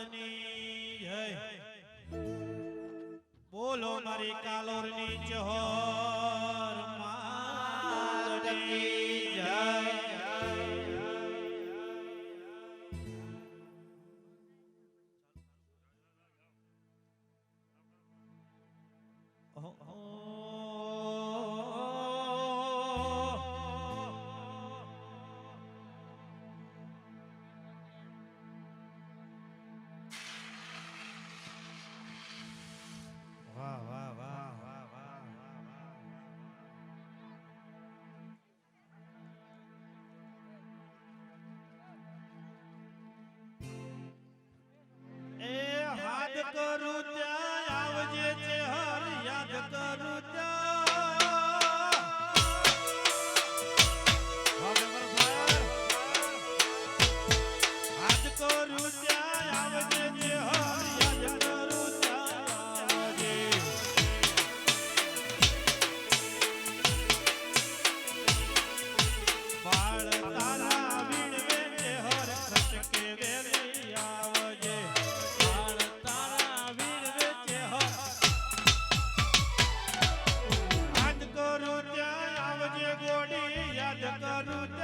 સંતની જય બોલો મારી કાલોરની ચહોર માતની જય વાહ વાહ વાહ વાહ વાહ એ હાથ કરું ત્યાં આવજે છે હર યાદ કરું હાથ કરું ત્યાં આવજે છે હર યાદ કરું બાળ તારા વીણવે તે હર ખટકે વેલી આવજે બાળ તારા વીણવે તે હર યાદ કરું ત્યાં આવજે ગોડી યાદ કરું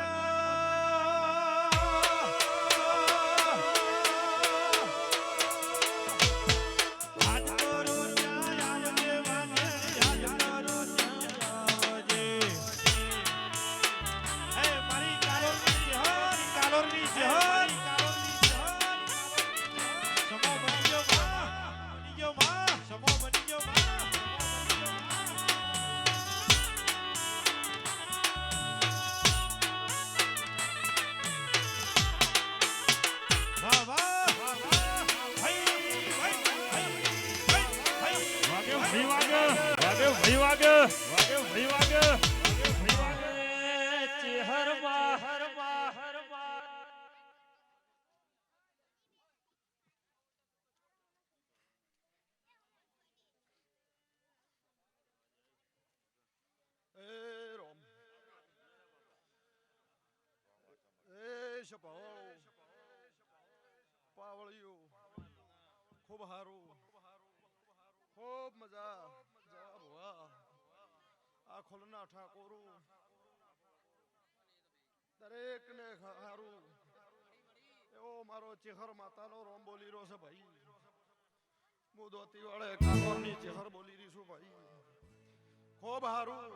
પાવળિયું ખૂબ હારું ખૂબ મજા જવાબ વાહ આ ખોલના ઠાકોરું દરેક ને હારું એવો મારો ચેહર માતાનો રોમ બોલી રહ્યો છે ભાઈ હું દોતી વાળે કાકોરની ચેહર બોલી રહી છું ભાઈ ખૂબ હારું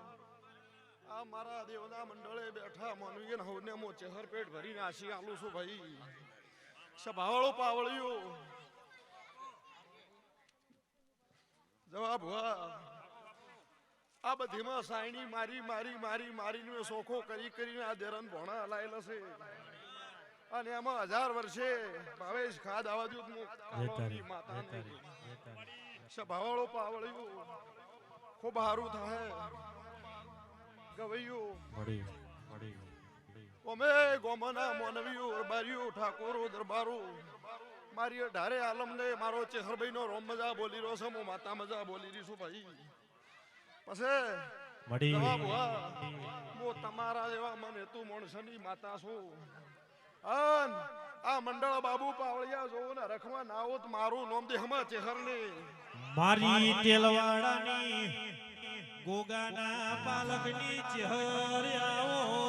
આ મારા દેવના મંડળે બેઠા માનવી ને હવને મો ચેહર પેટ ભરીને આશી આલું છું ભાઈ સભાવાળો પાવળિયું જવાબ વાહ આ બધીમાં સાયણી મારીને સોખો કરીને આ દેરન ભોણા હલાયેલા છે અને એમાં 1000 વર્ષે ભાવેશ ખાદ આવાજુ માતા સભાવાળો પાવળિયું ખૂબ હારું થાય ગવૈયું ઓમે ગોમના મોનવીયું રબારીયું ઠાકોરો દરબારો મારી ઢારે આલમ ને મારો ચેહરભાઈ નો રોમ મજા બોલી રહ્યો છે હું માતા મજા બોલી રહી છું ભાઈ પછી જવાબ હું તમારા જેવા મને તું માણસની માતા છું અન આ મંડળ બાબુ પાવળિયા જોવું ને રખવા નાવત મારું નોમ દેહમાં ચેહર ને મારી તેલવાડાની ગોગાના પાલકની ચેહર આવો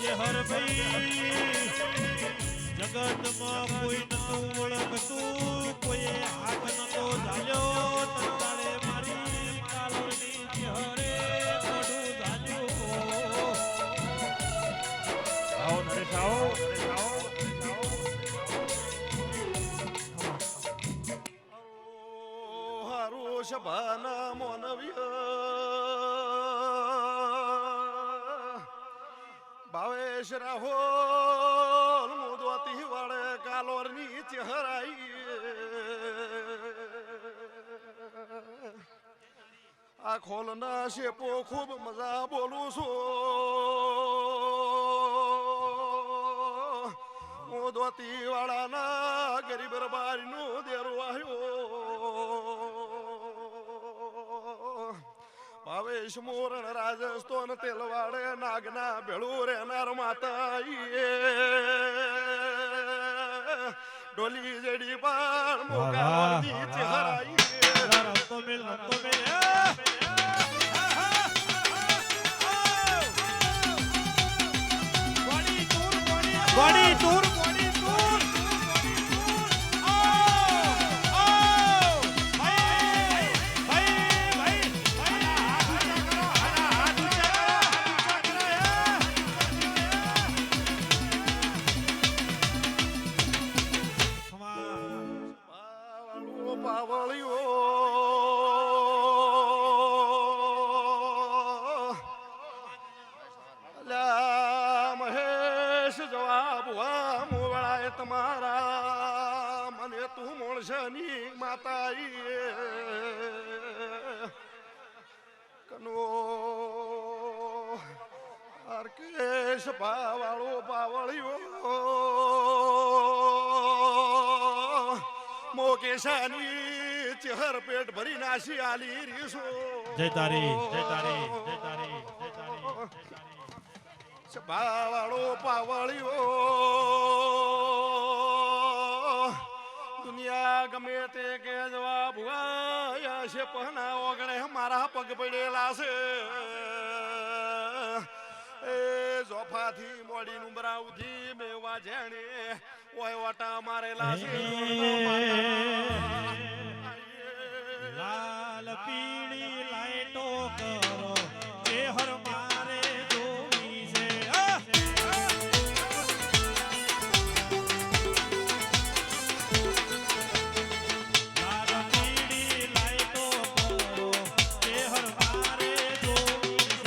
ચેહર ભાઈ જગતમાં કોઈ નતું ઓળખતું કોઈ હાથ નતો ઝાલ્યો તતાળે મારી કાલોરની ચેહરે મોઢું ઝાલ્યું આવો નરેશ આવો હારું સભાના મોનવીય ભાવેશ રાહોલ મુદવતી વાળે કાલોરની ચહેરાઈ આ ખોલના શેપો ખૂબ મજા બોલું છું મુદવતી વાળાના ગરીબ રબારીનું દેરું આવ્યો ભાવેશ મોરણ રાજસ્થાન તેલવાડે નાગના ભેળું રેનાર માતા ડોલી જડી પણ મોગાની ચહેરાઈ રમતો મેલ ગોડી ટૂર તમારા મને તું મોણસની માતાઈ કનો અર્કેશ પાવાળો પાવળિયો મોકેશાની ચહેર પેટ ભરી નાસી આલી રીસો જય તારી પાવાળો પાવળિયો દુનિયા ગમે તે કે જવાબ છે પહના ઓગણે મારા પગ પડેલા છે એ જોફાથી મોડી નુંબરાવથી મેવા જેણે ઓય વાટા મારેલા છે લાલ પીળી લાઈટો કરો જે હર મારે જોવી છે લાલ પીળી લાઈટો કરો જે હર મારે જોવી છે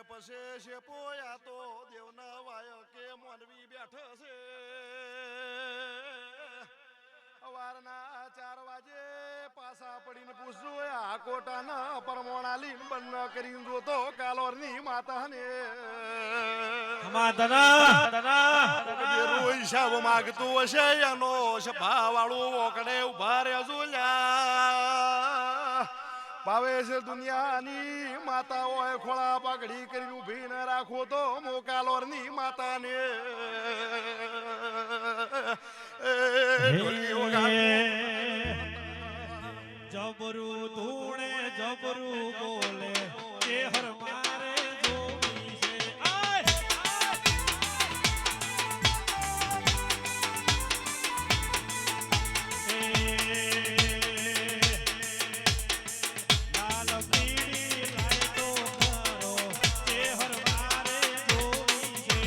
પછી છે પોયા તો દેવના વાય કે મોનવી બેઠો છે સવારના 4 વાગે પાછા પડીને પૂછજો આ કોટાના પરમોણા લીન બંધ કરીને જોતો કાલોરની માતાને રોઈ સાવ માગતું હશે એનો ભાવાળું ઓકડે ઉભા રે ઝુલ્યા ભાવે છે દુનિયાની માતા હોય ખોળા પાઘડી કરીને ઊભી ન રાખો તો મોકાલોરની માતાને જબરું ધૂણે જબરું બોલે કે હર મારે જોવી છે લાલ પીળી લાઈટો કરો કે હર મારે જોવી છે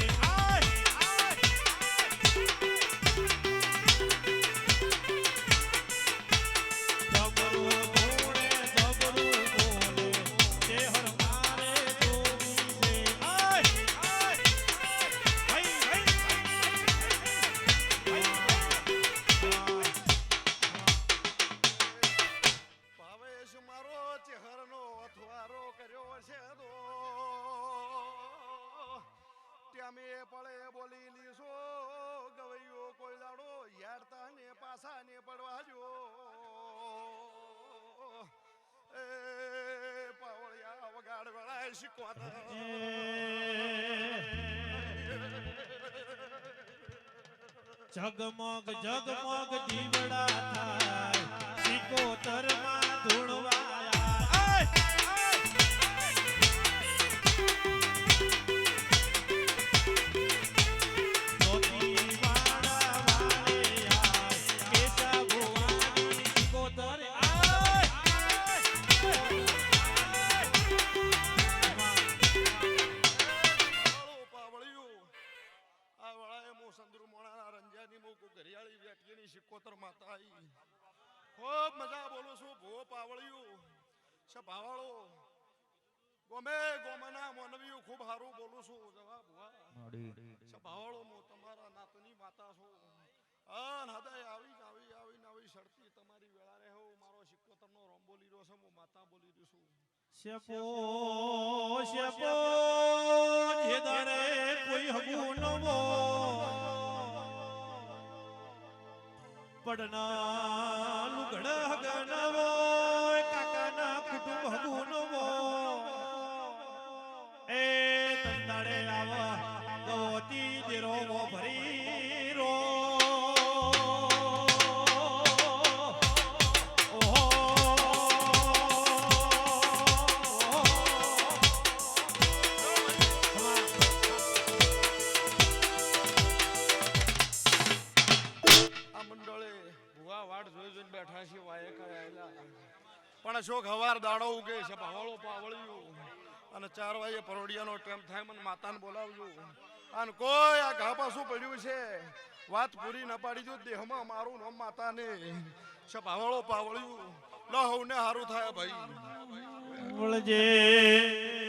ભાવેશ મારો ચહેરનો અથવારો કર્યો છે તો ત્યામે પડે બોલી લીશો ગવૈયો કોઈ દાડો યાડતા ને પાછા ને પડવા જો એ પાવળિયા વગાડ વેળાય શીખવાતા જગમગ જગમગ દીવડા થાય સિકોતર માં ધૂળવાયા ધોતી વાળા વાળિયા કેસા ભુવાની સિકોતર પાવળિયું આ વળાએ મો સંદરુ મોણાના રંજાની મોકો ઘરિયાળી વેટકીની શિકોતર માતા આઈ ખૂબ મજા બોલું છું ભો પાવળિયું છે ભાવાળો ગોમે ગોમના મોનવીયું ખૂબ હારું બોલું છું જવા ભુવા છે ભાવાળો મો તમારા નાતની માતા છો અન હૃદય આવી શરતી તમારી વેળા રહે હું મારો શિકોતરનો રોમ બોલી રહ્યો છે હું માતા બોલી રહ્યો છું શપો જે દરે કોઈ હગું ન પડના લુગડ હગનવો કાકાના કુટુંબ હગુનવો એ તંદાડે આવ ગવતી દેરો વો ભરી રો આ મંડળે ભુવા વાડ જોઈ જોઈને બેઠા છે વાયે કરાયેલા પણ શોખ હવાર દાડો ઉગે છે ભાવળો પાવળ્યું અને 4 વાગે પરોડિયાનો ટાઈમ થાય મને માતાને બોલાવજો અને કોઈ આ ઘા પાછું પડ્યું છે વાત પૂરી ન પાડી જો દેહમાં મારું નામ માતાને છે ભાવળો પાવળ્યું લો હવને હારું થાય ભાઈ વળજે